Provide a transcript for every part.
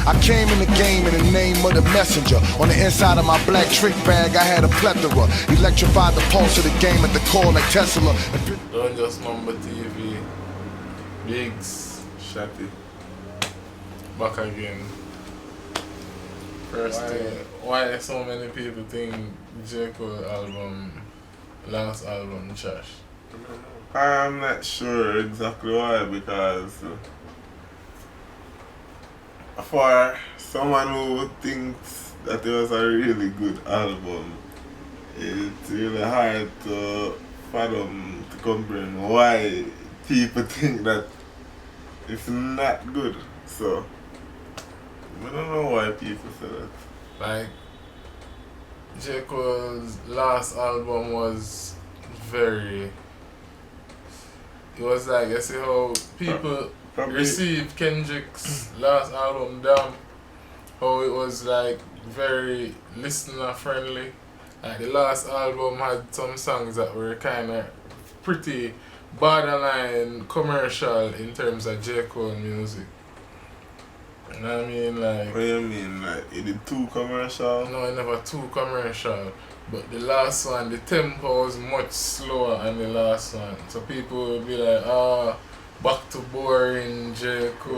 I came in the game in the name of the messenger. On the inside of my black trick bag, I had a plethora. Electrified the pulse of the game at the core like Tesla. Don't just Mumble TV. Biggs. Shatty. Back again. First thing, why so many people think G.O.O.D album, last album, trash? I'm not sure exactly why, because for someone who thinks that it was a really good album, it's really hard to fathom, to comprehend why people think that it's not good. So I don't know why people say that. Like, G.O.O.D's last album was very... It was like, you see how people received Kendrick's last album, Damn, how it was like very listener friendly. Like the last album had some songs that were kind of pretty borderline commercial in terms of G.O.O.D music. You know what I mean? Like, what do you mean? Like, it did too commercial? No, it never too commercial. But the last one, the tempo was much slower than the last one. So people would be like, back to boring G.O.O.D.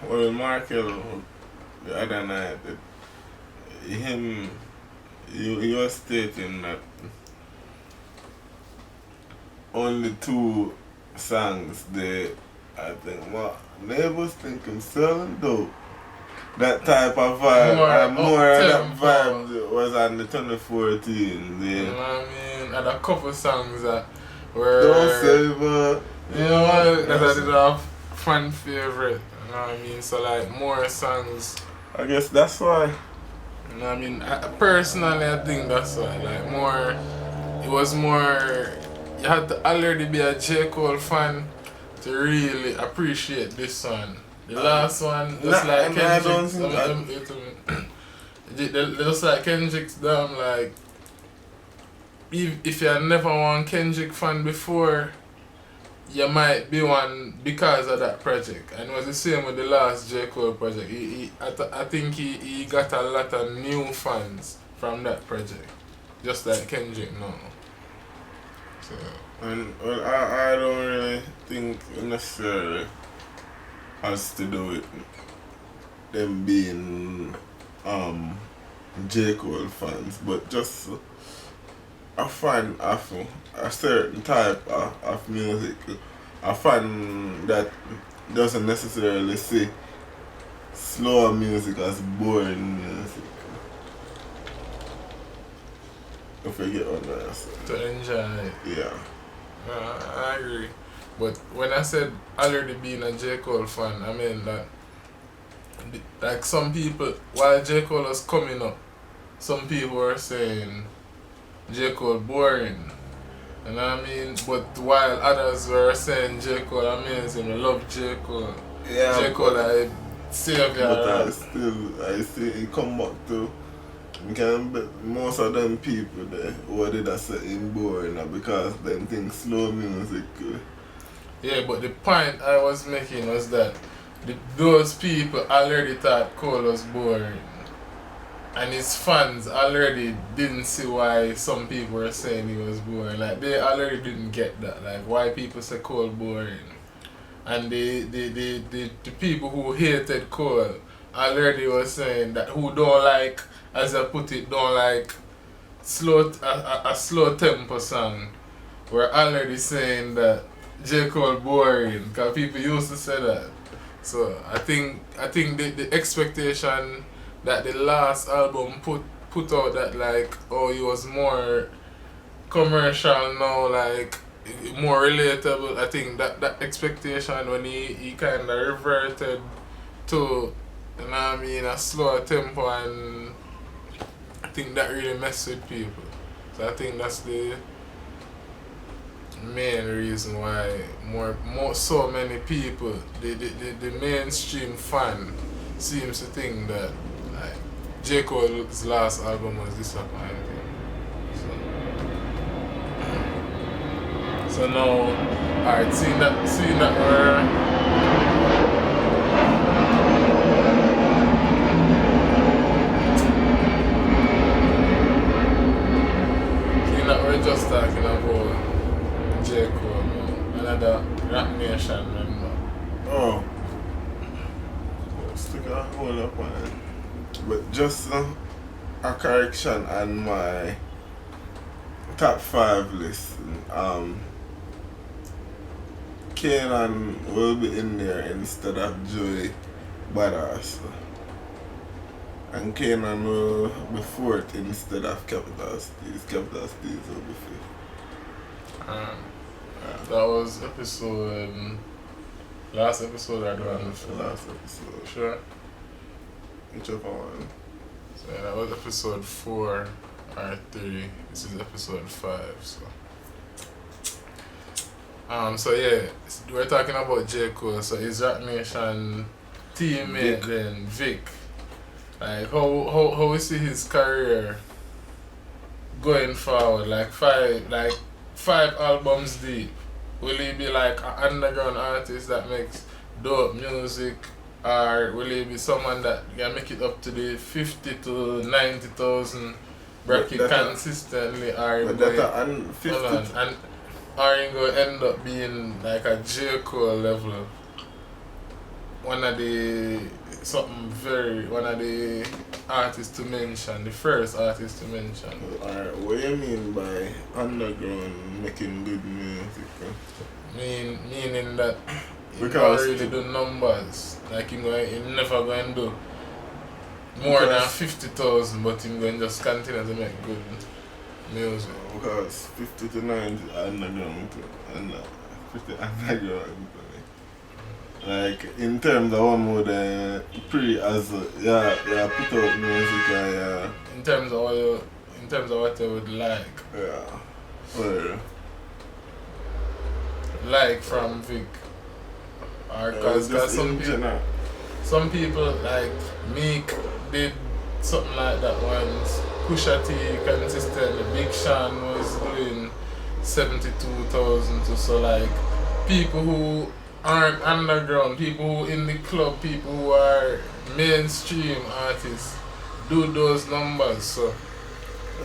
Well, Markel, the other night, he was stating that only 2 songs I think, they was thinking selling dope. That type of vibe, more of that vibe was on the 2014. You know what I mean? And a couple songs that were... Don't Saviour. You know what? That I did have fan favorite. You know what I mean? So like more songs. I guess that's why. You know what I mean? Personally, I think that's why. Like more, it was more, you had to already be a G.O.O.D fan to really appreciate this one. The last one, just like Kendrick's, just like Kendrick's Damn, like, if you never one Kendrick fan before, you might be one because of that project. And it was the same with the last G.O.O.D project. I think he got a lot of new fans from that project, just like Kendrick now. So. And well, I don't really think necessarily has to do with them being G.O.O.D fans, but just a fan of a certain type of music. A fan that doesn't necessarily see slower music as boring music. If you get what I'm saying. To enjoy it. Yeah. I agree. But when I said already being a G.O.O.D fan, I mean that like some people, while G.O.O.D was coming up, some people were saying G.O.O.D boring. You know what I mean? But while others were saying G.O.O.D amazing, I love G.O.O.D. Yeah, G.O.O.D I saviour. But I see it come back to most of them people there who did that setting boring because them think slow music. Yeah, but the point I was making was that those people already thought Cole was boring. And his fans already didn't see why some people were saying he was boring. Like, they already didn't get that. Like, why people say Cole boring. And the people who hated Cole already were saying that who don't like, as I put it, don't like a slow tempo song. Were already saying that G.O.O.D boring, because people used to say that. So I think the expectation that the last album put out that like, oh, it was more commercial now, like more relatable. I think that expectation when he kind of reverted to, you know what I mean, a slower tempo, and I think that really messed with people. So I think that's the main reason why so many people, the mainstream fan seems to think that like G.O.O.D's last album was disappointing. So now, alright, seeing that hold up on it. But just a correction on my top 5 list. Kanan will be in there instead of Joey Badass. And Kanan will be 4th instead of Capital Steez. Capital Steez will be 5th. That was last episode I done. Last episode. Sure. Whichever one. So yeah, that was episode 4 or 3. This is episode 5. So yeah, we're talking about J.O.O.D. So his Rap Nation teammate then Vic. Like how we see his career going forward, like five albums deep. Will he be like an underground artist that makes dope music, or will he be someone that can make it up to the 50 to 90,000 bracket consistently, or he going to end up being like a J.O.O.D. level? One of the artists to mention, the first artist to mention. Alright, what do you mean by underground making good music? Meaning that he Because don't really do numbers. Like he's never going to do more than 50,000, but he's going to just continue to make good music. Because 50 to 90 underground and 50 underground. Like in terms of one more than put out music and in terms of what you would like. Yeah. Well, like from Vic. Or cause some people like Meek did something like that once. Pusha T consistently. Big Sean was doing 72,000 so like people who aren't underground, people who in the club, people who are mainstream artists do those numbers. So I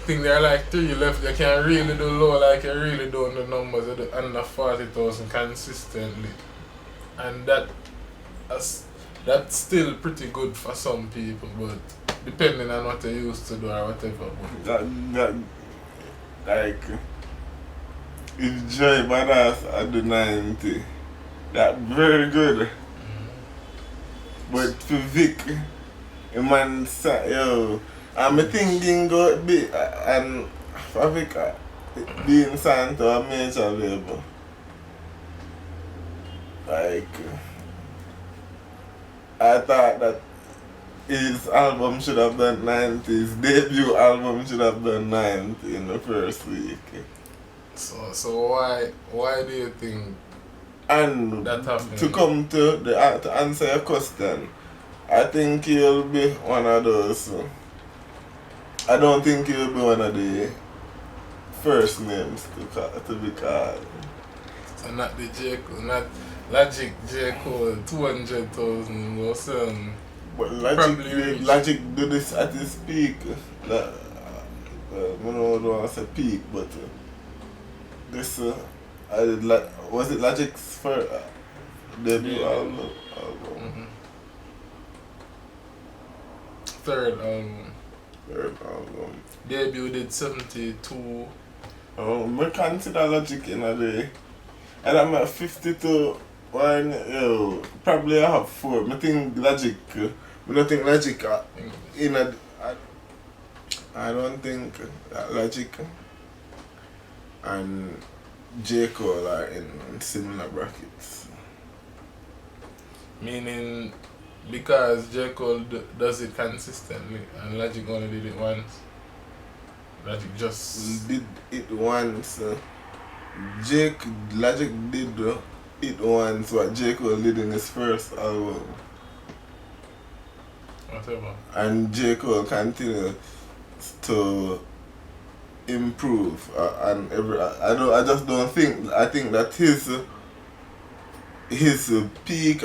think there are like 3 left. You can really do low, like you really doing the numbers. You do under 40,000 consistently, and that's still pretty good for some people, but depending on what they used to do or whatever. That like if Joey Badass at the 90, that very good. But for Vic, a man said, yo, I'm thinking go be and for Vic being signed to a major label. Like I thought that his album should have done 90, his debut album should have done 90 in the first week. So why do you think and that happened? To come to answer your question, I think he'll be one of those. I don't think he'll be one of the first names to be called. So not the J.O.O.D, not Logic J.O.O.D 200,000 or something. But Logic do this at his peak. I don't want to say peak, but this was it Logic's first debut album? Mm-hmm. Third album. Debut did 72. I consider Logic in a day. And I'm at 52. Probably I have 4. I think Logic. I don't think Logic in a. I don't think Logic and J.O.O.D are in similar brackets. Meaning because J.O.O.D does it consistently and Logic only did it once. Logic just did it once. Logic did it once what J.O.O.D did in his first album. Whatever. And J.O.O.D continued to improve and I just don't think. I think that his peak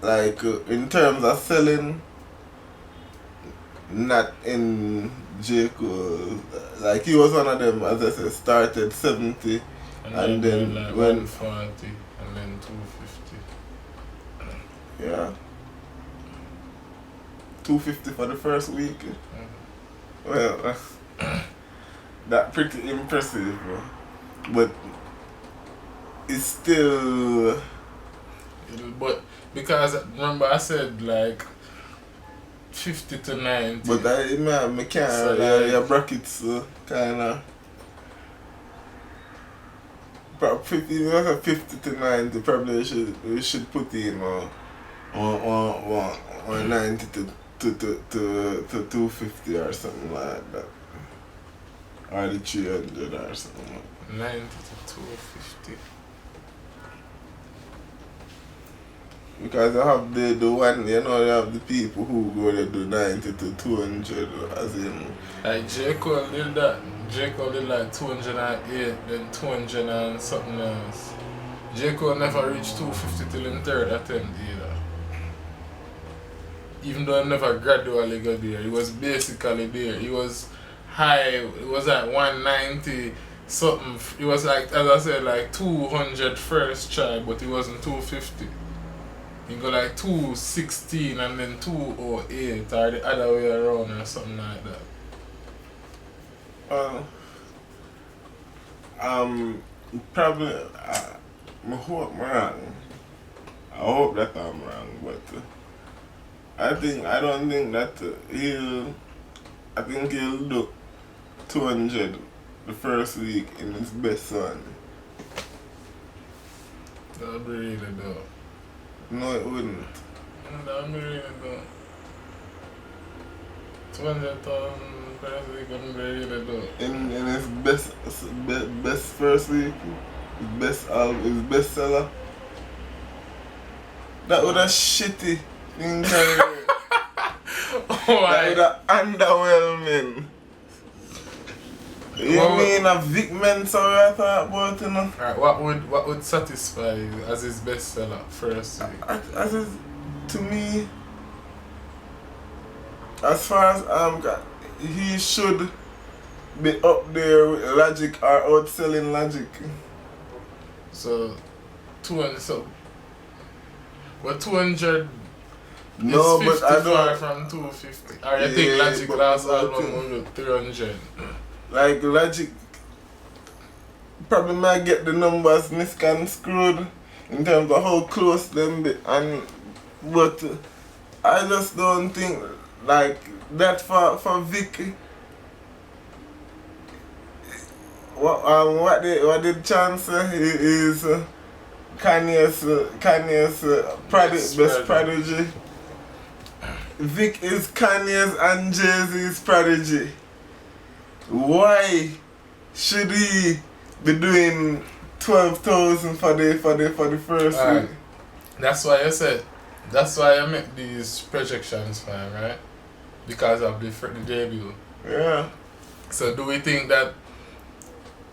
like in terms of selling, not in J.O.O.D. Like he was one of them, as I said, started 70 and then like went 140 and then 250. Yeah. 250 for the first week. Well, that's pretty impressive, bro. But it's still. But because remember I said like 50 to 90. But I can't. So Your brackets kind of. 50 to 90, probably we should put in or 90 to 250 or something like that. Or the 300 or something. 90 to 250. Because you have the one, you have the people who go to do 90 to 200 as in. Like G.O.O.D did that. G.O.O.D did like 208, then 200 and something else. G.O.O.D never reached 250 till in third attempt either. Even though he never gradually got there, he was basically there. He was high, it was like 190 something. It was like, as I said, like 200 first try, but it wasn't 250. You go like 216 and then 208 or the other way around or something like that. Probably, I hope I'm wrong. I hope that I'm wrong, but I don't think that I think he'll do 200 the first week in his best one. That would be really dope. No, it wouldn't. That would be really dope. 200,000 first week wouldn't be really dope. In his best first week, his best album, his best seller. That would have shitty thing. That would have underwhelming. You mean a Vic Mensa I thought about, you know? Alright, what would satisfy you as his bestseller first week? To me, as far as he should be up there with Logic or outselling Logic. So 200 so but 200 no, is 50 but I far don't from 250. Or you think Logic last album will do 300? Like Logic probably might get the numbers misconstrued in terms of how close them be, but I just don't think like that for Vic. What did Chance say is Kanye's best prodigy. Vic is Kanye's and Jay-Z's prodigy. Why should he be doing 12,000 for the first week? That's why I make these projections for him, right? Because of the debut. Yeah. So do we think that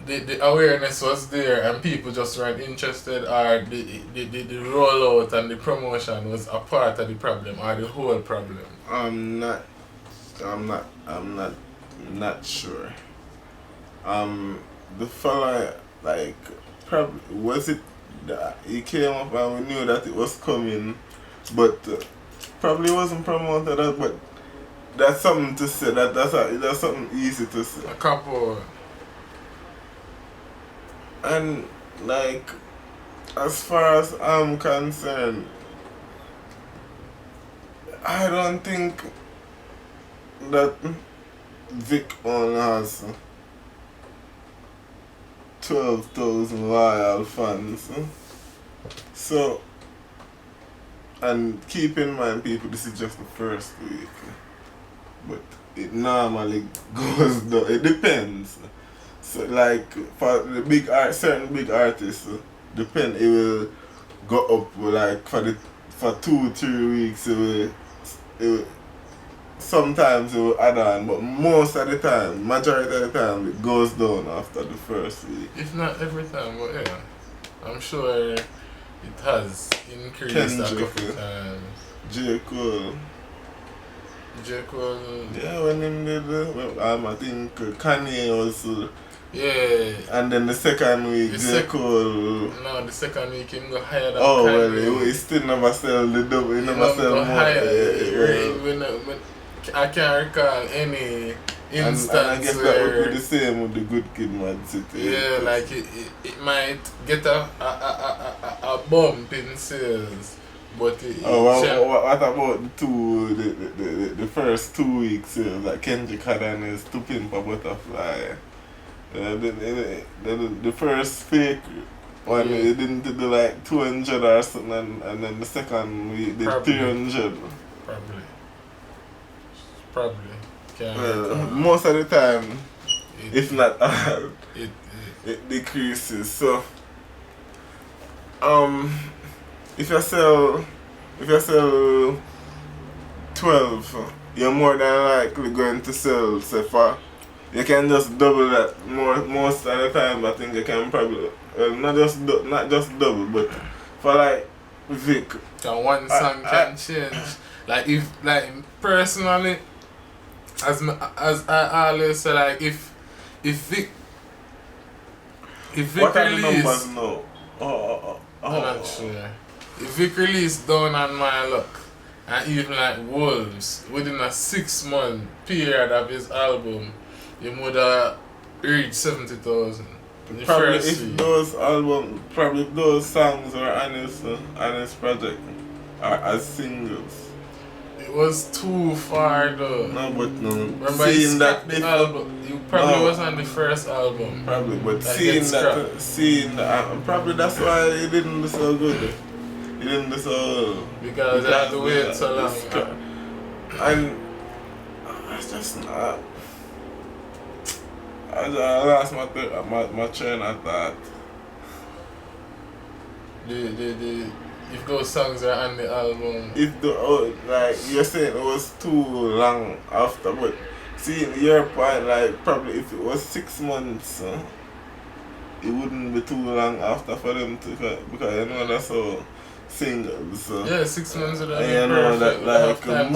the awareness was there and people just weren't interested, or the rollout and the promotion was a part of the problem or the whole problem? I'm not sure. The fella, like, probably was it that he came up and we knew that it was coming, but probably wasn't promoted. But that's something to say. That's something easy to say. A couple. And like, as far as I'm concerned, I don't think that Vic only has 12,000 loyal fans. So, and keep in mind, people, this is just the first week, but it normally goes down. It depends. So, like for the certain big artists, it will go up. Like for 2-3 weeks, it will. Sometimes it will add on, but most of the time, majority of the time, it goes down after the first week. If not every time, but yeah, I'm sure it has increased a couple times. J.O.O.D. J.O.O.D. Yeah, when him did, I think Kanye was Yeah. And then the second week, J.O.O.D. No, the second week him go higher than Oh, Kanye. well, he still never sell the double, he never sell more. Higher. I can't recall any instance and I guess where, that would be the same with the Good Kid, Mad City. Yeah, like it might get a bump in sales. But what about the first 2 weeks that Kendrick had on his To Pimp a Butterfly? The first fake one, he didn't do like 200 or something, and then the second week did 300. Probably. Most of the time, if not all, it decreases. So, if you sell 12, you're more than likely going to sell, say, you can just double that most of the time. I think you can probably not just double, but for like Vic, one song can change. Like personally, as I always say, like if Vic what are the release, numbers now? I'm not sure. If Vic release Down on My Luck and even like Wolves within a 6-month period of his album, you would have reached 70,000. Probably if those songs were on his project or as singles. It was too far though. No, but no. Remember seeing that the album, you probably was on the first album. Probably, but seeing that, probably that's why it didn't do so good. It didn't do so. Because I had to wait so long. And it's just not. I lost my train of thought. If those songs are on the album. Like you're saying it was too long after, but see your point, like probably if it was 6 months, it wouldn't be too long after for them to, because you know that's all singles. So. Yeah, 6 months would have been perfect. You know that like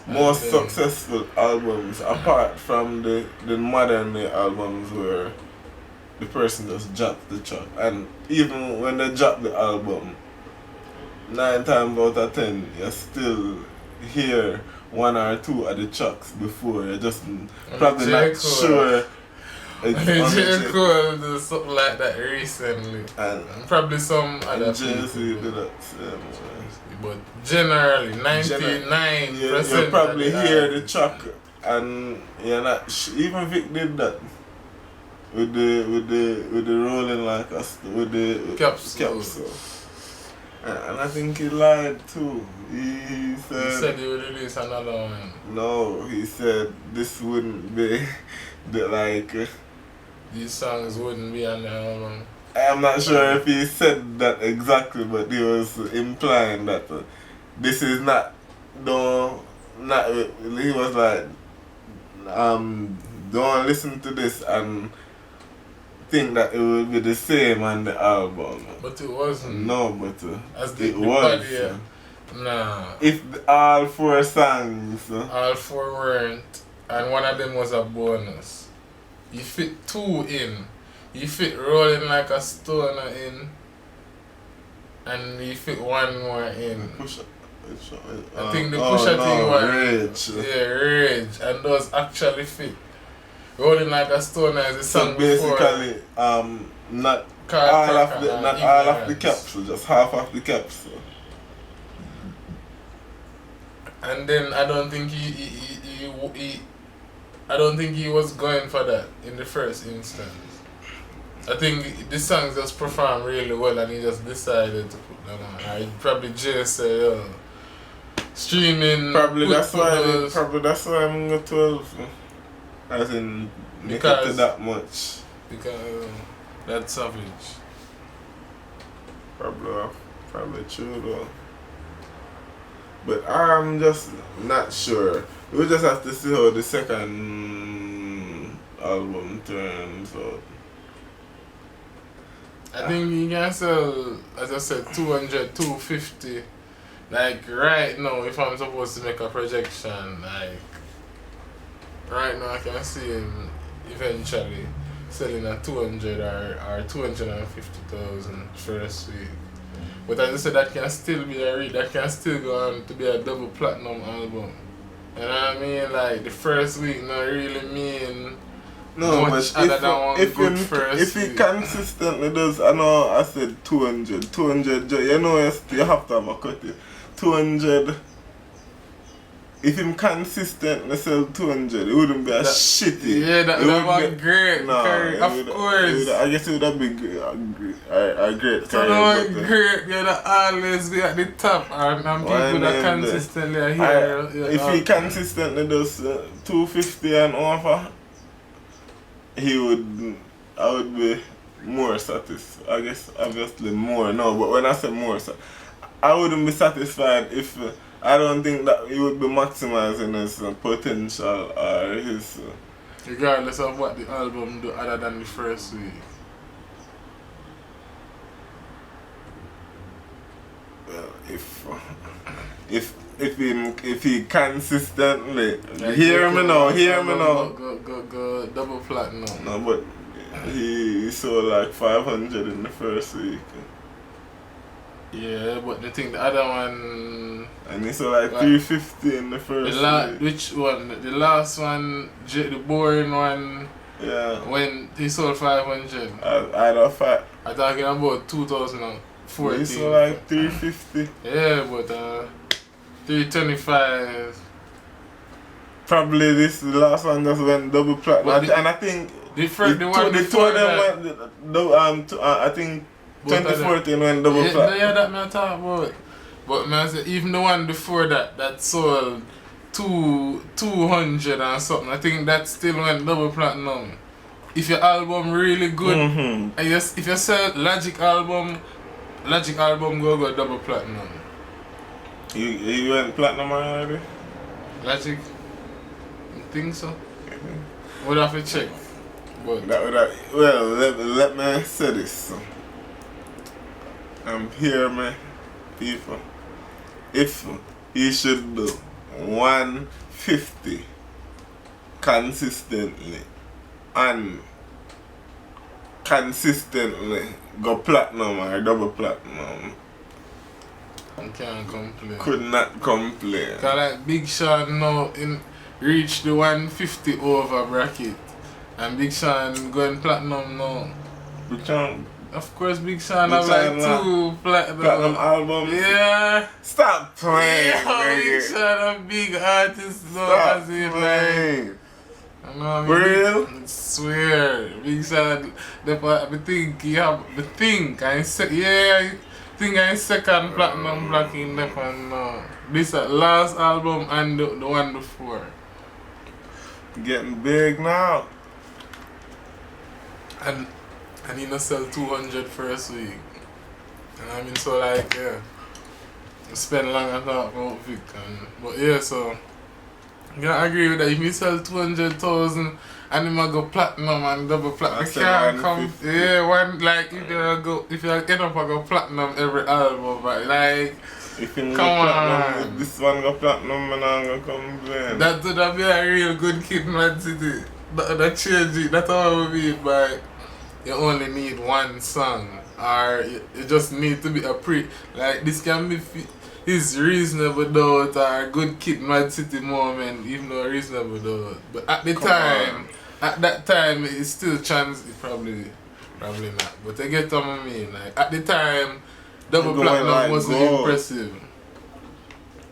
most successful albums, apart from the modern day albums where the person just dropped the track, and even when they drop the album, 9 times out of 10 you still hear 1 or 2 of the tracks before you're just probably not sure. J.O.O.D did something like that recently, and probably some other Jay-Z did that but generally 99% you probably hear the track and you're not even Vic did that with the rolling like with the capsule. And I think he lied too. He said he would release another one. No, he said this wouldn't be these songs wouldn't be on the album. I'm not sure if he said that exactly, but he was implying that this is not. He was like, don't listen to this and think that it will be the same on the album. But it wasn't. No, but it was. Nah. If all 4 songs. All 4 weren't, and one of them was a bonus. You fit 2 in. You fit Rolling Like a Stoner in, and you fit 1 more in. I think the Pusha thing was Rage. Yeah, Rage, and those actually fit. Rolling Like a Stoner is a song before. Basically, not all of the capsule, just half of the capsule. And then I don't think he was going for that in the first instance. I think the songs just performed really well and he just decided to put them on. I probably just say, yo, streaming. Probably that's why I'm going to 12. As in, make it to that much. Because that's savage. Probably true though. But I'm just not sure. We just have to see how the second album turns out. I think you can sell, as I said, 200, 250. Like right now, if I'm supposed to make a projection, like right now I can see him eventually selling at 200 or 250,000 first week. But as I said, that can still be that can still go on to be a double platinum album. You know what I mean? Like the first week not really mean much other than one good first if week. he consistently does, I know I said 200, you know you have to have a cut it. 200. If him consistently sell 200, it wouldn't be a shitty. Yeah, that would be great. No, of course. I guess it would have been a great so career. So great, you'd always be at the top and people that consistently are here. If he consistently does 250 and over, I would be more satisfied. I guess obviously more, no, but when I say more, I wouldn't be satisfied if I don't think that he would be maximizing his potential or his... regardless of what the album do other than the first week. Well, if he consistently... Like hear me now. Go double platinum. No, but he sold like 500 in the first week. Yeah, but the other one... And he sold like 350 in the first week. Which one? The last one, the boring one, yeah. When he sold 500. I'm talking about 2014. He sold like 350. Yeah, but 325. Probably the last one just went double platinum. And I think the one before that, went, I think 2014 went double platinum. Yeah, that I talk about. But man, even the one before that sold 200 and something, I think that still went double platinum. If your album really good, and if you sell Logic album go double platinum. You went platinum already? Logic? I think so. We'll have to check. But well, let me say this. Hear me, people. If he should do 150 consistently and consistently go platinum or double platinum, I can't complain. Could not complain. Cause like Big Sean now reach the 150 over bracket, and Big Sean going platinum now. Big Sean. Of course, Big Sean have like 2 platinum albums. Yeah. Stop playing. Yeah, Big Sean a big artist though. Stop playing. I know, I mean, real? I swear, Big Sean. I think I'm second platinum black in the fan now. This last album and the one before. Getting big now. And he not sell 200 first week. And I mean, so like, yeah. I spend long and talk about Vic. But yeah, so I agree with that. If you sell 200,000 and you might go platinum and double platinum, you can't come. Yeah, one like if you end up go platinum every album, but like if you come platinum, if this one go platinum, I'm not gonna complain. That would be a real good Kid Man City. That change it. That's how it would be by you only need one song, or you just need to be like this can be his reasonable doubt or a good Kid Mad City moment, even though reasonable doubt. But at that time, it's still chance. Probably not. But I get what I mean. Like at the time, double platinum like wasn't impressive.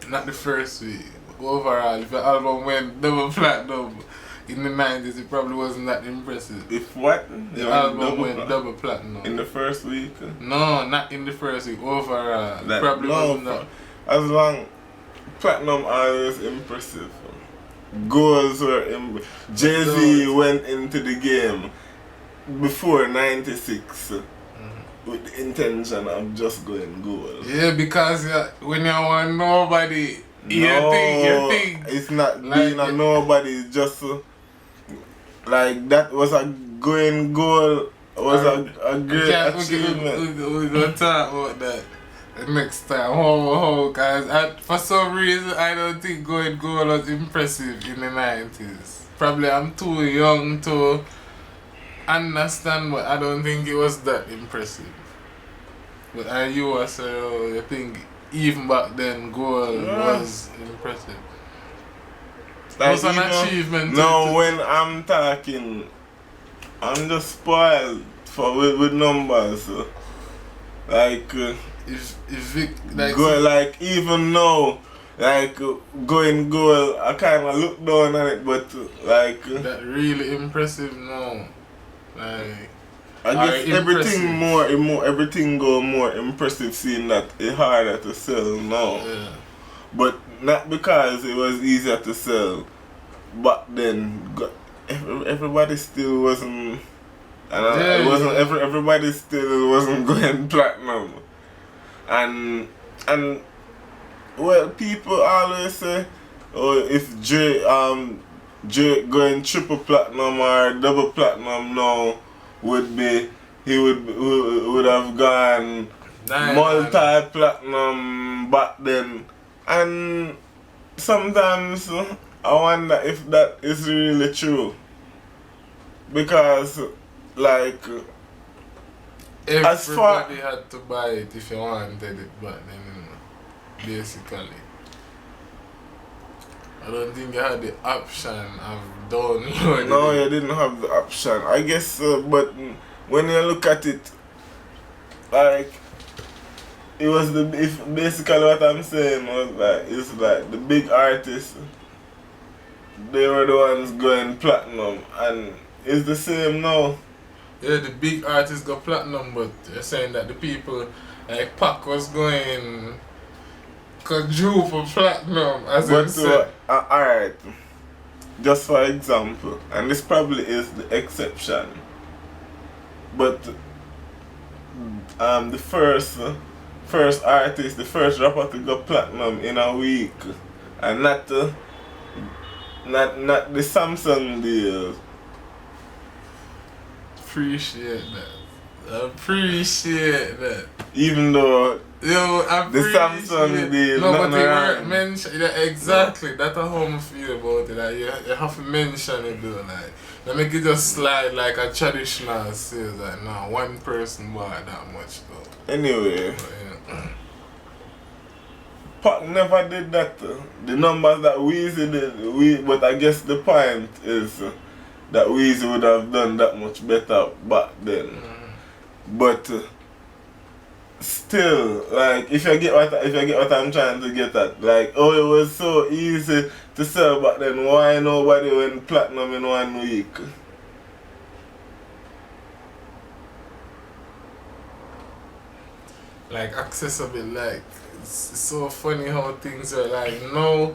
Not the first week. But overall, if the album went double platinum in the 90s, it probably wasn't that impressive. If what? The album went double platinum. In the first week? No, not in the first week. Overall, it probably wasn't that. As long platinum always impressive. Goals were Jay-Z went into the game before 96 with the intention of just going gold. Yeah, because when you want nobody, you think it's not like being a nobody, it's just like that was a going goal, was a great achievement. We're gonna talk about that. next time. How? Cause for some reason I don't think Going Gold was impressive in the 90s. Probably I'm too young to understand, but I don't think it was that impressive. But you also, you think even back then Gold was impressive. Like, it was an achievement. No, when I'm talking, I'm just spoiled with numbers. So. Like, if it, like, go, like even now, like Going Gold, I kind of look down on it, but like that really impressive now. Like, I guess everything go more impressive, seeing that it's harder to sell now. Yeah. But not because it was easier to sell, but then everybody still wasn't. And everybody still wasn't going platinum. And well, people always say, oh, if Drake going triple platinum or double platinum now he would have gone multi-platinum back then. And sometimes I wonder if that is really true. Because like, everybody had to buy it if you wanted it back then, you know, basically. I don't think you had the option of downloading. No, you didn't have the option. I guess, but when you look at it, like, it was basically what I'm saying was like, it's like the big artists, they were the ones going platinum, and it's the same now. Yeah, the big artists got platinum, but you're saying that the people like Pac was going quadruple platinum, as you said. Alright, just for example, and this probably is the exception, but the first artist, the first rapper to go platinum in a week, and not the Samsung deals. Appreciate that. Even though the Samsung deal, no, but they weren't mentioned. Yeah, exactly. That's how I feel about it. Like, you have to mention it though. Like, they make it just slide like a traditional sales. Like, no, one person bought that much though. Anyway, but, yeah. Pac never did that. The numbers that Weezy did, but I guess the point is that Weezy would have done that much better back then. But still, like, if you get what I'm trying to get at, like, oh, it was so easy to sell back then, why nobody went platinum in 1 week? Like, accessible, like, it's so funny how things are like, now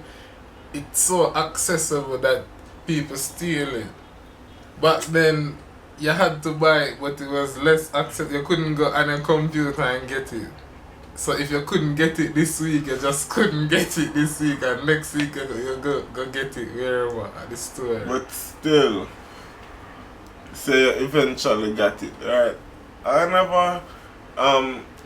it's so accessible that people steal it. Back then, you had to buy it, but it was less accessible. You couldn't go on a computer and get it. So if you couldn't get it this week, you just couldn't get it this week, and next week you go get it wherever at the store. But still, say you eventually got it, right? I never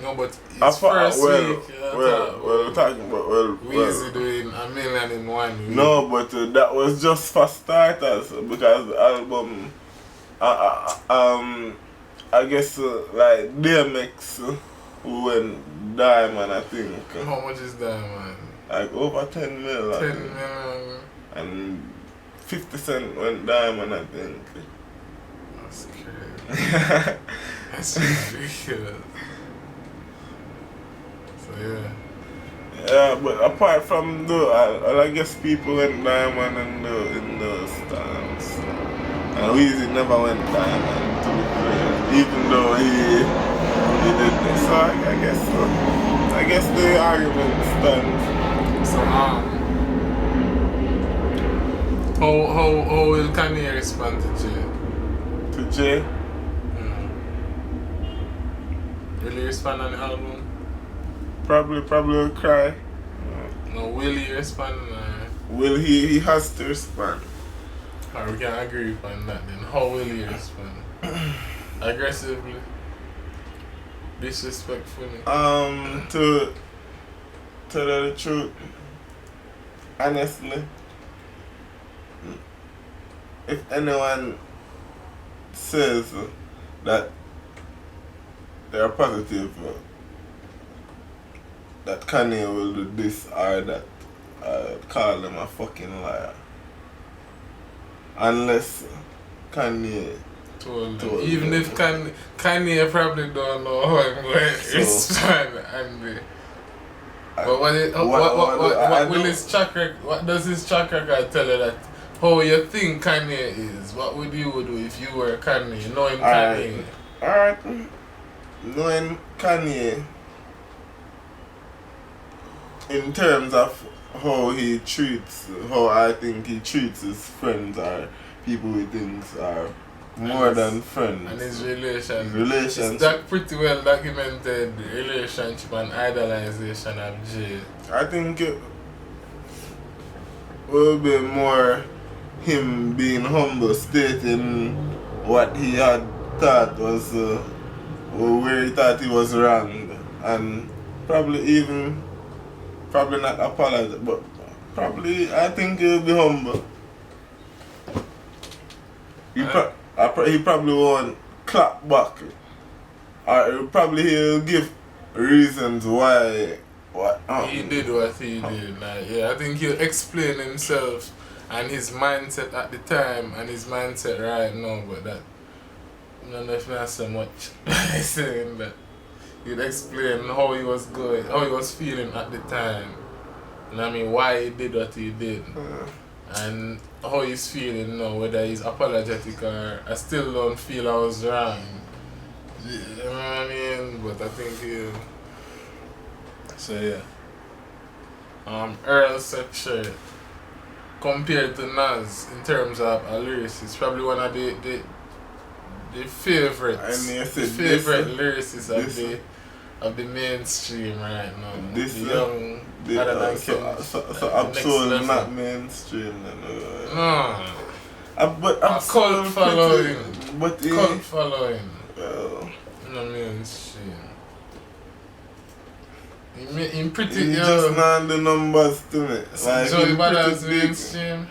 no, but it's first week. We're talking about Weezy doing $1 million in 1 week. No, but that was just for starters, because the album, I guess like DMX who went Diamond, I think. How much is Diamond? Like over 10 million. 10 million. And 50 Cent went Diamond, I think. That's crazy. That's ridiculous. So yeah. Yeah, but apart from I guess people went Diamond in the stands. And Weezy never went Diamond, to be fair, even though he did this. So I guess the argument stands. So how will Kanye respond to Jay? To Jay? Will he respond on the album? Probably will cry. No, will he respond? Will he has to respond. Or we can agree upon that then. How will he respond? Aggressively? disrespectfully? To tell the truth, honestly, if anyone says that they're positive that Kanye will do this or that, I call them a fucking liar. Unless Kanye Told them. told Even them. if Kanye probably don't know how I'm going to respond, and but what will his track record? What does his track record tell you that? How you think Kanye is? What would you do if you were Kanye, knowing Kanye? Alright. Knowing Kanye in terms of how I think he treats his friends or people he thinks are more than friends. And his relationship. Relationship. It's that pretty well documented relationship and idolization of Jay. I think it will be more him being humble, stating what he had thought was, where he thought he was wrong, and probably not apologize, but probably I think he'll be humble. He probably won't clap back, or he'll give reasons why he did what he did. Like, yeah, I think he'll explain himself and his mindset at the time and his mindset right now, but that none of not so much saying that he'd explain how he was feeling at the time. And I mean why he did what he did. And how he's feeling now, whether he's apologetic or I still don't feel I was wrong. You know what I mean? But I think so yeah. Earl section compared to Nas in terms of a lyricist, probably one of the favorites. Lyricists of the mainstream right now. This young so absolutely not mainstream. No. But a cult following. Cult following. Well, no mainstream. In pretty he just not the numbers to me. Like Joey Badass mainstream.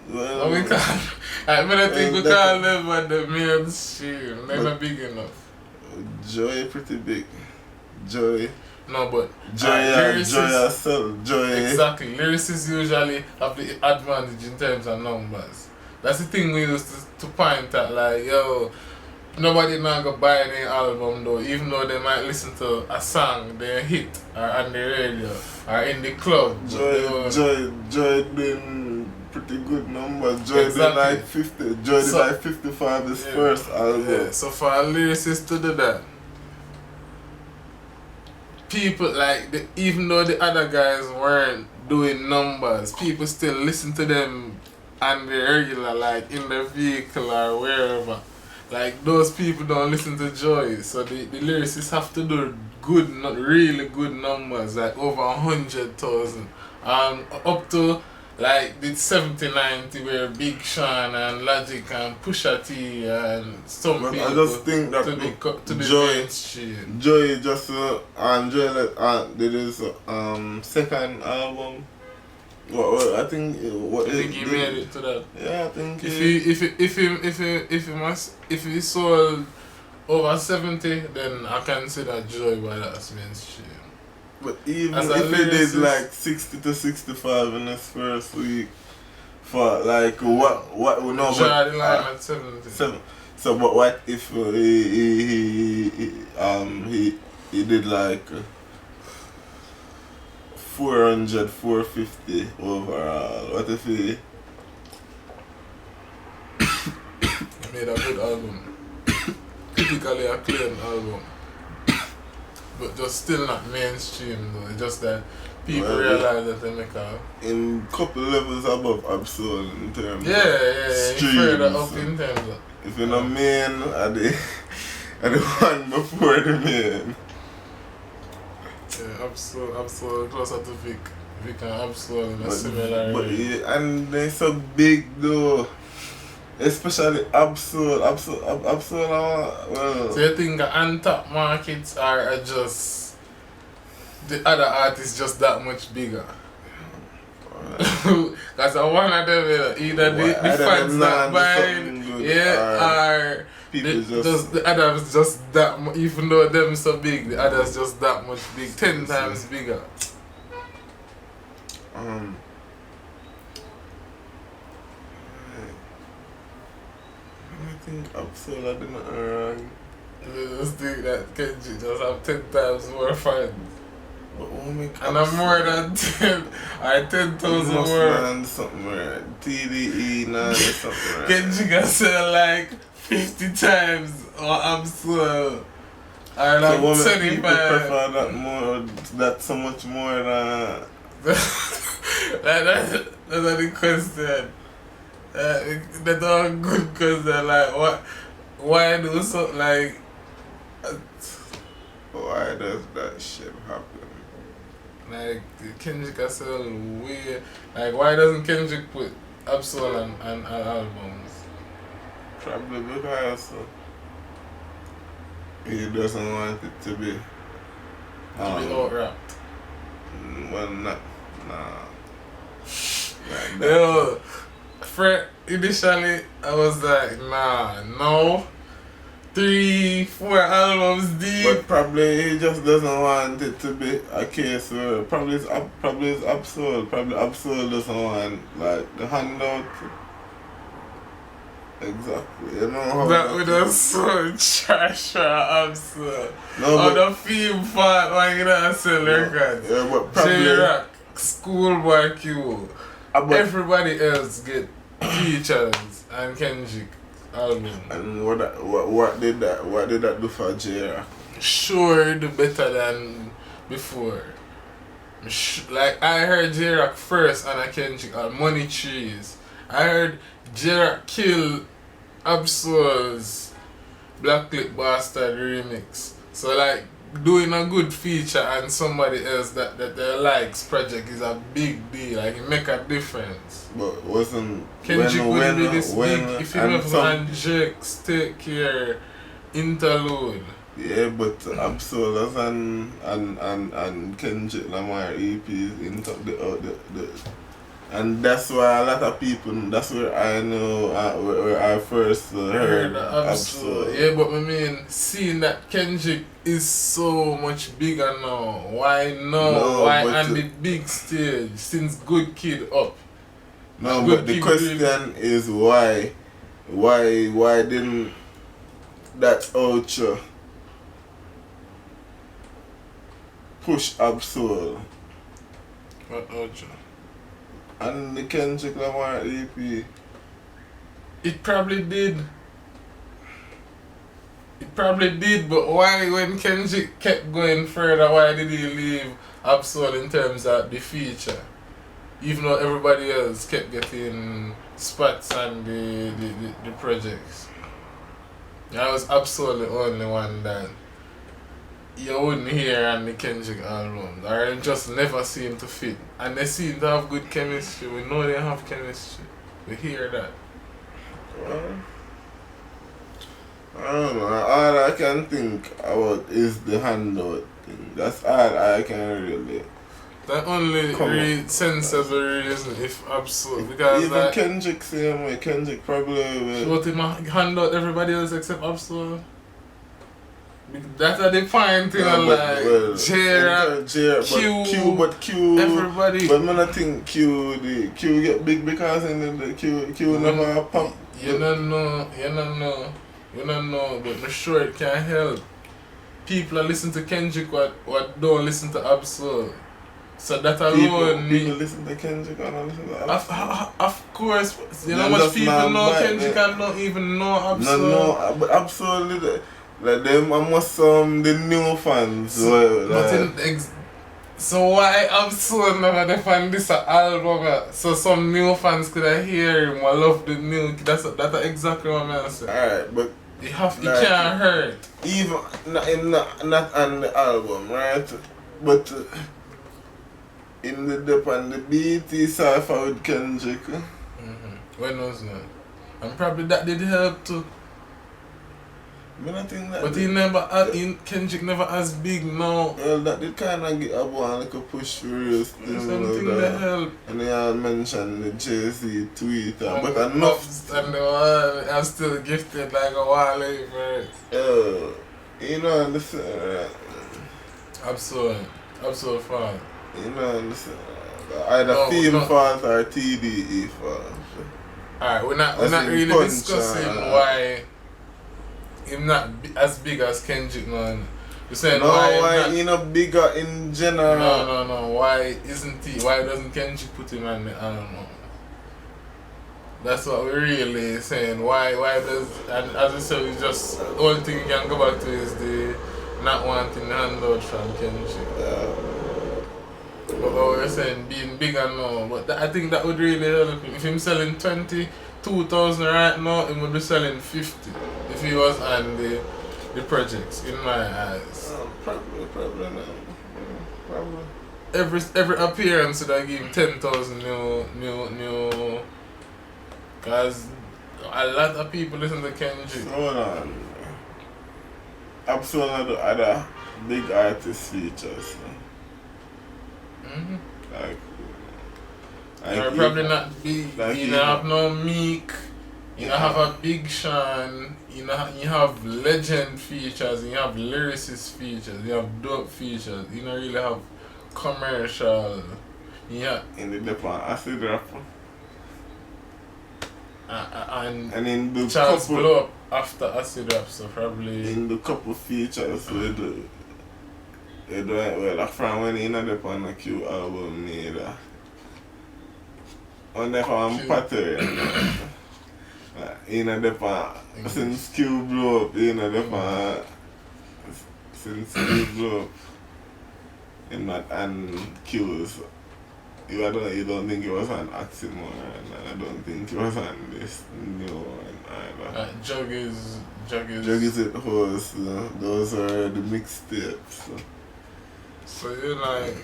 Well, we can't. I don't think we can't live at the mainstream. They're not big enough. Joey pretty big. Joey. No, but Joey. Exactly. Lyricists usually have the advantage in terms of numbers. That's the thing we used to point at, like, yo, nobody now go buy any album though, even though they might listen to a song, they hit, or on the radio, or in the club. Joey doing pretty good numbers. Joey did like 50. Joey did like 55 his first album. Yeah. So for a lyricist to do that, people like even though the other guys weren't doing numbers, people still listen to them on the regular, like in the vehicle or wherever. Like those people don't listen to Joey, so the lyricists have to do good, really good numbers, like over 100,000, up to like the 70-90 where Big Sean and Logic and Pusha T and some people. I just think that to be mainstream. Joey just did his second album. I think he made it to that. Yeah, I think if he sold over 70, then I consider Joey Badass mainstream. But even if he did like 60 to 65 in his first week, for like what we know about the line at 70. So but what if he did like 400, 450 overall? What if he made a good album, critically acclaimed album, but just still not mainstream though? It's just that people realize that they make a in couple levels above Absol in terms of streams. Further up in terms of, if you're not main at the one before the main. Yeah, Absol closer to Vic and Absol in a similar and they're so big though. Especially Absol, well. So you think the on-top markets are just the other artists just that much bigger? Because one of them, either the fans that buy, or the others just that much, even though them so big, the others just that much big, 10 times bigger. I think Absol, I didn't wrong. I just think that Kendrick just have 10 times more fans. But and I'm more than 10 or 10,000 more. Something right. TDE, something right. Kendrick can sell like 50 times or Absol. Or like so 25. People prefer that more, that so much more than... that's not the question. That's not a good question. Like, why do something like... Why does that shit happen? Like, Kendrick can sell way... Like, why doesn't Kendrick put Absol and albums? Probably because he doesn't want it to be... out-rapped. Well, nah. Like that. Yo, initially, I was like, nah, no. 3, 4 albums deep. But probably he just doesn't want it to be a case where probably it's Absol. Probably Absol doesn't want like the handout. Exactly. You know how that would have so trash for Absol. No, on the film part when you don't sell records. Yeah, but probably J-Rock, Schoolboy Q. Everybody else get features and Kendrick album. And what did that do for J-Rock? Sure, do better than before. Like I heard J-Rock first on a Kendrick on Money Trees. I heard J-Rock kill Absol's Black Lip Bastard remix. So like doing a good feature and somebody else that they likes project is a big deal. Like it make a difference. But wasn't Kendrick wouldn't be this big if it was on Jake's Take Care Interlude. Yeah, but Absol and Kendrick Lamar EPs into the and that's why a lot of people, that's where I know, where I first heard Absol. Yeah, but I mean, seeing that Kendrick is so much bigger now, why no why on the big stage, since Good Kid up? No, but the question is why didn't that outro push Absol? What outro? And the Kendrick Lamar EP. It probably did. But why, when Kendrick kept going further, why did he leave Absol in terms of the feature? Even though everybody else kept getting spots on the projects. I was Absol the only one that you wouldn't hear on the Kendrick album, or it just never seemed to fit. And they seem to have good chemistry. We know they have chemistry. We hear that. Well, I don't know. All I can think about is the handout thing. That's all I can really. The only sensible reason if Absol, because even like, Kendrick same way. Kendrick probably will. But him hand out everybody else except Absol. That's a defined thing, no, like J-Rock, Q, everybody. But man, I think Q get big because in the Q never pop. You don't know, but I'm sure it can help. People that listen to Kendrick what don't listen to Absol. So that alone... People listen to Kendrick and don't listen to Absol. Of course, you know how much people know Kendrick and don't even know Absol. No, but Absol, like them almost the new fans. So why Absol never define this album? So some new fans could hear him or love the new. That's exactly what I'm saying. Alright, but it can't hurt. Even not on the album, right? But in the BET Cypher with Kendrick. When was that? And probably that did help too. I don't think that But did, Kendrick never as big now. well, that did kind of get a one like a push for real still. Something that help. And they all mentioned the Jay-Z tweet, but And enough. And the one, I'm still gifted like a Wale verse. You know, understand, Absolute fun. you know, understand. Either theme fault or TDE fault. Alright, we're not really discussing why him not as big as Kendrick, man. We're saying why he not bigger in general. No. Why isn't he? Why doesn't Kendrick put him on the album? That's what we're really saying. Why does, and as I said, it's just the only thing you can go back to is the not wanting the handout from Kendrick. But we're saying being bigger now, but I think that would really help him. If him selling 22,000 right now, he would be selling 50 if he was on the projects, in my eyes. Probably not. Probably. Every appearance would I give him 10,000 new. Because a lot of people listen to Kendrick. Hold on. Absolutely other big artist features. Mm-hmm. Like probably not big. Like You don't have no Meek. You don't have a Big Sean. You have legend features. You have lyricist features. You have dope features. You don't really have commercial. Yeah. In the depot, acid rap. And in the Charles couple, blow up after acid rap, so probably. in the couple features we do it well. Like from when he not up on a Q album made on the from Pattern. In a depot since Q blew up, in a depot since Q blew up in that and Q's. You don't think it was an Oxymoron, and I don't think it was on this new one either. Jug is it host, those are the mixtapes. So you're like,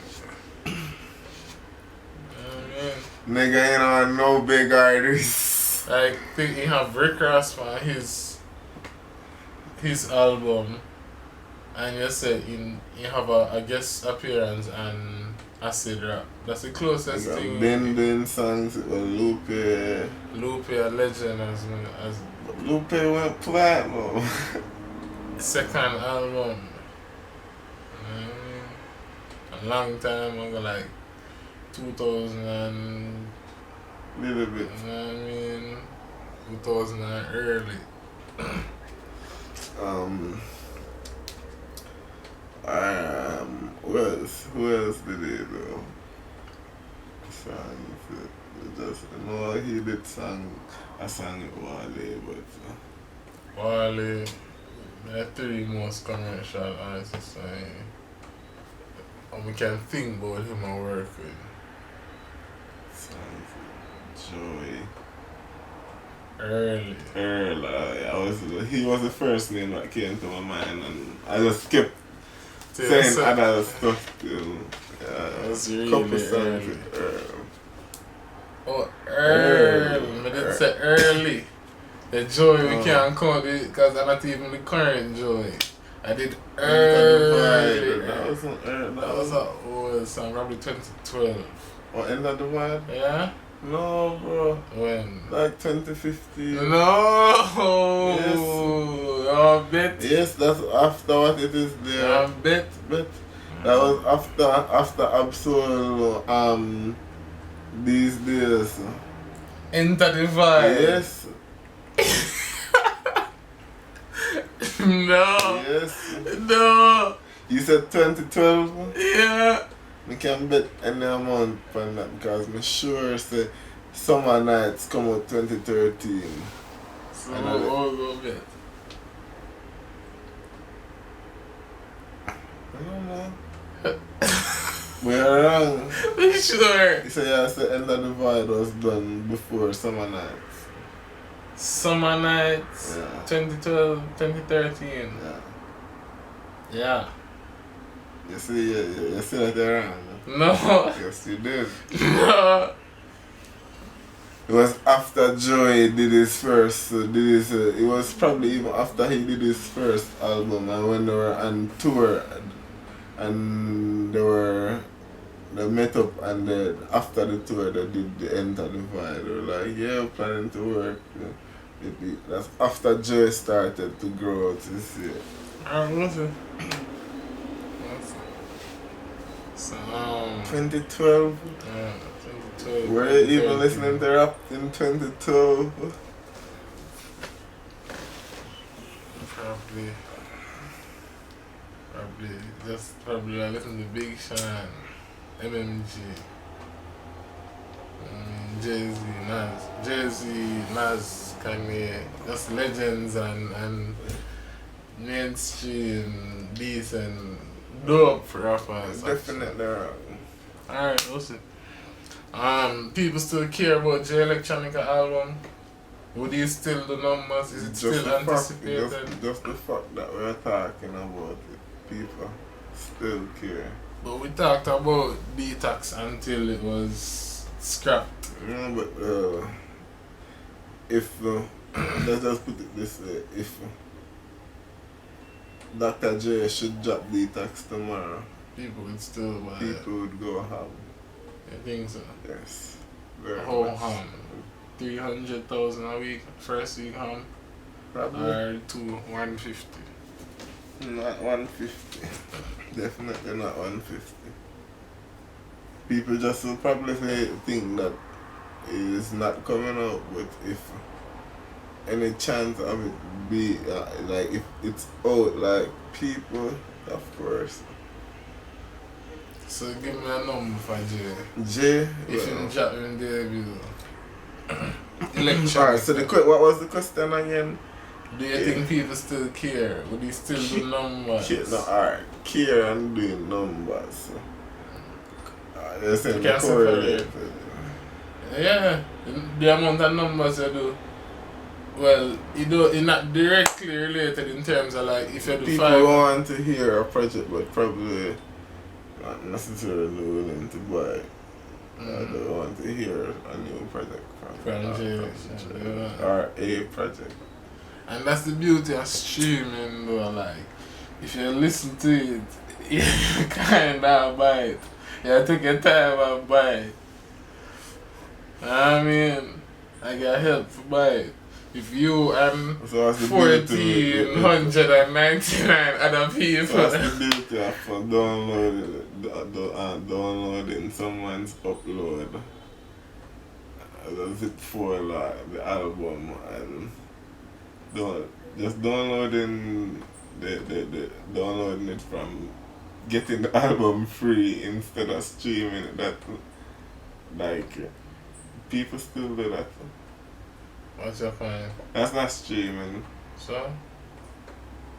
Nigga, you know, no big artists. I think you have Rick Ross on his album, and you said you have a guest appearance and acid rap. That's the closest thing. Bending songs with Lupe. Lupe, a legend as Lupe went platinum. second album. A long time ago, like 2000 and Little bit. You know what I mean? 2000 and early. Who else did he do? Songs. He did a song with Wale, but Wale, the three most commercial artists we can think about him and work with. songs with Joey. Early. He was the first name that came to my mind, and I just kept saying other stuff too. That's really couple songs early. with Earl. Oh, early. I didn't say early. The Joey we can't count it because I'm not even the current Joey. I did early. That wasn't early. That was an old song, probably 2012. Oh, End of the World? Yeah? No, bro. When? Like 2015. No! Yes. Oh, bet. Yes, that's after what it is there. Bet. That was after Absol these days. Enter the Vibe. Yes. No. Yes. No. You said 2012? Yeah. I can bet any amount on that because I'm sure say Summer Nights come out 2013. So we'll go bet. I don't know. We're wrong. Be sure. You say the End of the Void was done before Summer Nights. Summer Nights, Yeah. 2012, 2013. Yeah. Yeah. You see that you're wrong. No. Yes, you did. No. It was after Joey did his first, it was probably even after he did his first album, and when they were on tour, and they met up, and then after the tour they did the Enter the Void. They were like, yeah, we're planning to work. That's after Joey started to grow out this year. Listen. So, 2012? Yeah, 2012. Were you even listening to rap in 2012? Probably. Probably I listen to Big Sean, MMG, Jay-Z, Nas, Kanye, just legends and mainstream, decent, dope rappers. Definitely rap. Alright, listen. People still care about J Electronica album? Would you still do numbers? Is it still anticipated? Just the fact that we're talking about it, people still care. But we talked about Detox until it was scrapped. Yeah, but if let's just put it this way, if Dr. J should drop Detox tomorrow, people would still buy it. People would go ham. I think so. Yes. Very Whole much. ham. 300,000 a week, first week ham. Probably. Or 150. Not 150. Definitely not 150. People just will probably think that it is not coming out, but if any chance of it be like if it's out, like people, of course. So give me a number for J. J. If you drop in debut. Alright, so what was the question again? Do you think people still care? Would you still do numbers? Alright, care and doing numbers. You're saying You can correlated. Yeah, the amount of numbers you do. Well, it's not directly related in terms of like if you do people 5. want to hear a project, but probably not necessarily willing to buy. They want to hear a new project From J. or a project. And that's the beauty of streaming though, like if you listen to it, you kinda buy it. You take your time and buy it. I mean, I got help to buy it. If you and So 1,499 other people. So that's the beauty of downloading someone's upload. The zip file, like the album, and just downloading downloading it from getting the album free instead of streaming it. That like people still do that. What's your point? That's not streaming. So?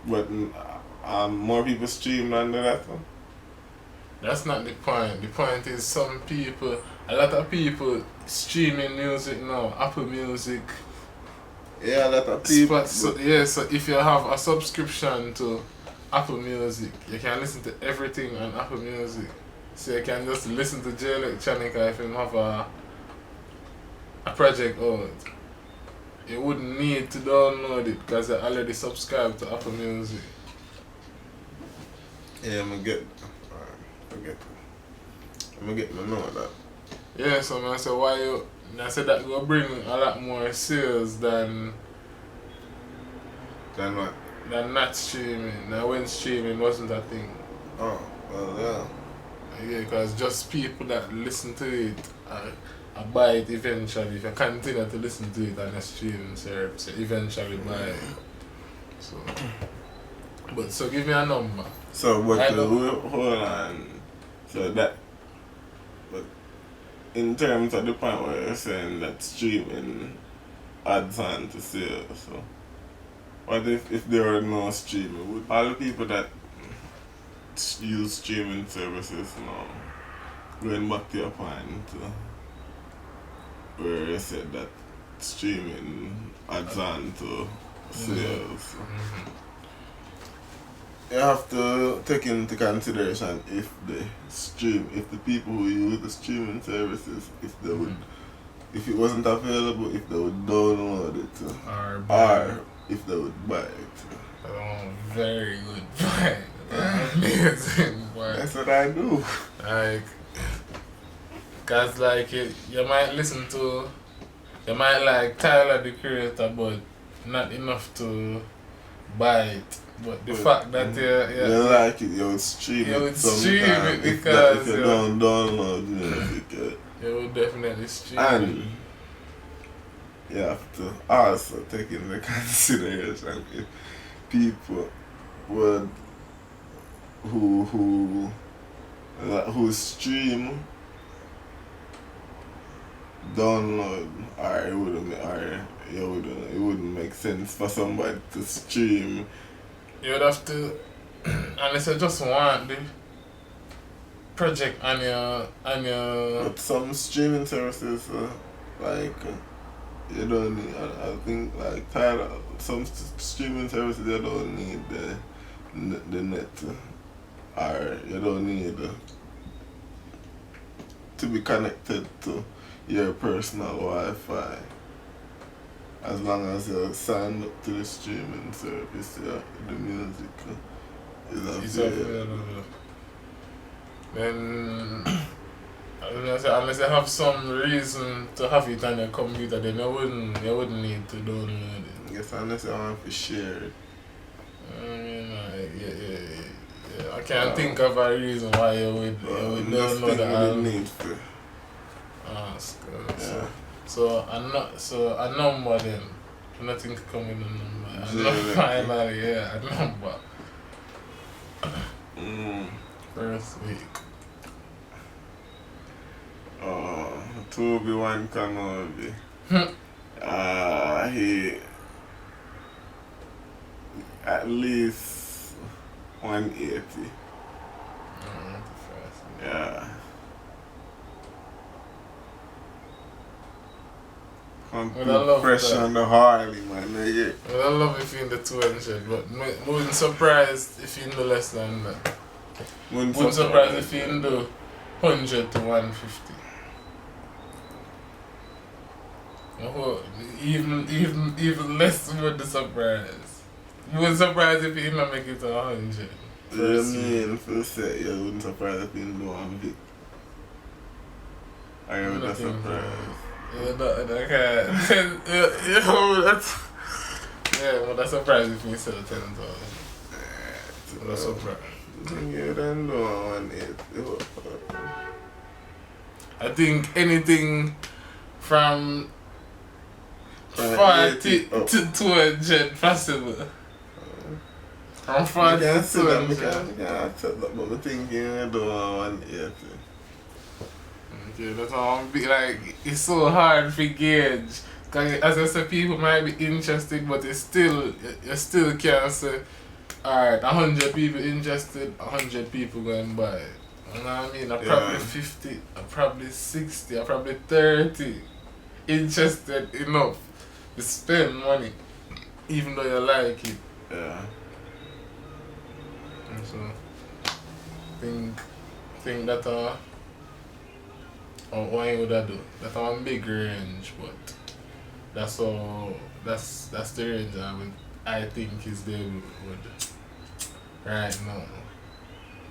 But more people stream than do that. That's not the point. The point is a lot of people streaming music now, Apple Music. Yeah, a lot of people. So if you have a subscription to Apple Music, you can listen to everything on Apple Music. So you can just listen to J Electronica if you have a project out. You wouldn't need to download it because you're already subscribed to Apple Music. Yeah, I'm gonna get to know that. Yeah, so I said I said that will bring a lot more sales than what? Than not streaming. Than when streaming wasn't a thing. Oh, well, yeah. Yeah, because just people that listen to it I buy it eventually. If you continue to listen to it on a streaming service, you eventually buy it. So give me a number. So, but hold on. So but in terms of the point where you're saying that streaming adds on to sales, so what if there were no streaming? Would all the people that use streaming services now, going back to your point, where you said that streaming adds on to sales. You have to take into consideration if the people who use the streaming services, if they would if it wasn't available, if they would download it, or if they would buy it. Very good point. Amazing point. That's what I do. Like, cause like you might listen to, you might like Tyler the Creator, but not enough to buy it. But the fact that you like it, you would stream it. You would stream it if because you don't download music. You would definitely stream and it. You have to also take into consideration if people would who stream, download, or it wouldn't make sense for somebody to stream. You would have to, unless you just want the project on your. But some streaming services, you don't need. I think like Tyler, some streaming services you don't need the net, or you don't need to be connected to your personal Wi-Fi. As long as you sign up to the streaming service, the music is available. Then, unless you have some reason to have it on your computer, then you wouldn't need to download it. Yes, unless you want to share it. I mean, yeah. I can't think of a reason why you would download the album. Need to. That's good. Yeah. So a number then. Nothing coming in a number. Finally, yeah, a number. First week. 2B1 Kanobi. He at least 180. Yeah. Fresh on the Harley, man. Yeah. Well, I love if you're in the 200, but I wouldn't surprised if you're in the less than that. Wouldn't surprise if you're in the 100 to 150. Even less would the surprise. You wouldn't surprise if you didn't make it to 100. You mean for the set, you wouldn't surprise if you didn't do 1 bit. I would not surprise. Yeah, I can't. But that's surprising if you said 10,000. That's surprising. You don't know 180. I think anything from 40 to 200 possible. From 40 to 200. I said that, but I think you don't want 180. Okay, that's all I'm be like. It's so hard to gauge. Cause as I said, people might be interested, but you still can't say, alright, 100 people interested, 100 people going buy it. You know what I mean? Probably 50, probably 60, probably 30 interested enough to spend money, even though you like it. Yeah. And so, think that what you would do? That's a big range, but that's the range I think is there with right now.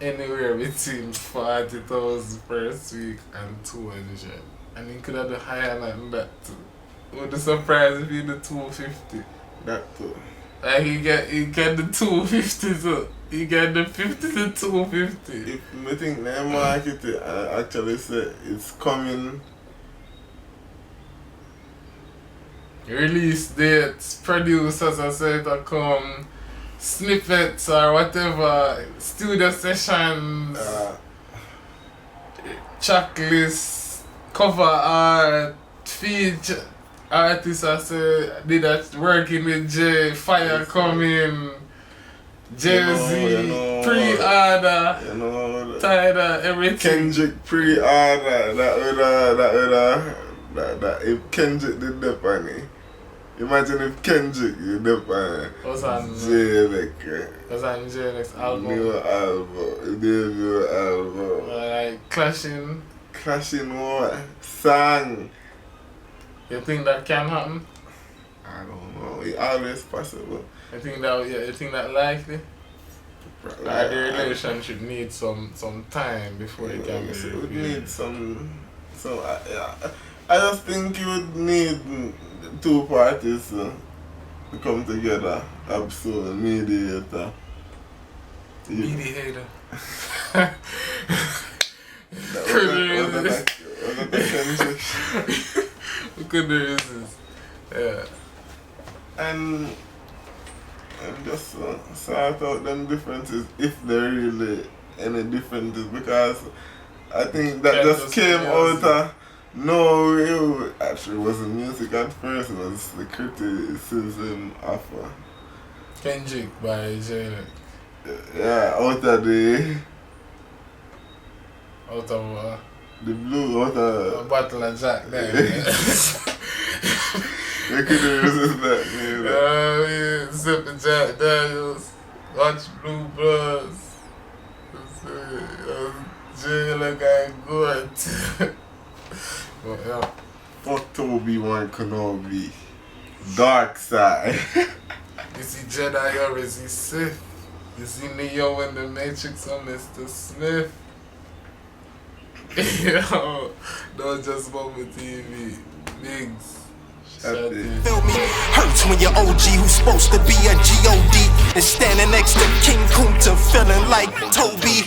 Anywhere between 40,000 first week and 200. And you could have the higher than that too. Would be surprised if you do 250. That too. Like you get the 250 too. You get the 50 to 250. If I think the market actually say it's coming. Release dates, producers are said to come, snippets or whatever, studio sessions, checklist, cover art, feature. Artists are say did that working with Jay, Fire coming. Jay-Z, pre-order, Tyler, everything. Kendrick pre-order, that if Kendrick did that funny. Imagine if Kendrick did that funny. What's on Elec. What's on Elec's album? New album, debut album. Like Clashing what? Song. You think that can happen? I don't know. It's always possible. You think that likely? Like the relationship needs some time before it can be It would revealed. need some. So I just think you would need two parties to come together. Absolute mediator. Mediator. We couldn't resist. Yeah. And just sort out them differences if there really any differences, because I think that just came out of nowhere. Actually, it wasn't music at first, it was the criticism of Kendrick by G.O.O.D. yeah, out of the Out of blue, out a of bottle of Jack there. they couldn't resist that. Yeah, sipping Jack Daniels, watch Blue Bloods. J.O.O.D guy good. But yeah. Fuck Toby One Kenobi. Dark side. Is he Jedi or is he Sith? Is he Neo in the Matrix or Mr. Smith? Yo, don't just Mumble TV. Biggs. Shut it. Feel me? Hurts when your OG who's supposed to be a G.O.D. is standing next to King Kunta feeling like Toby.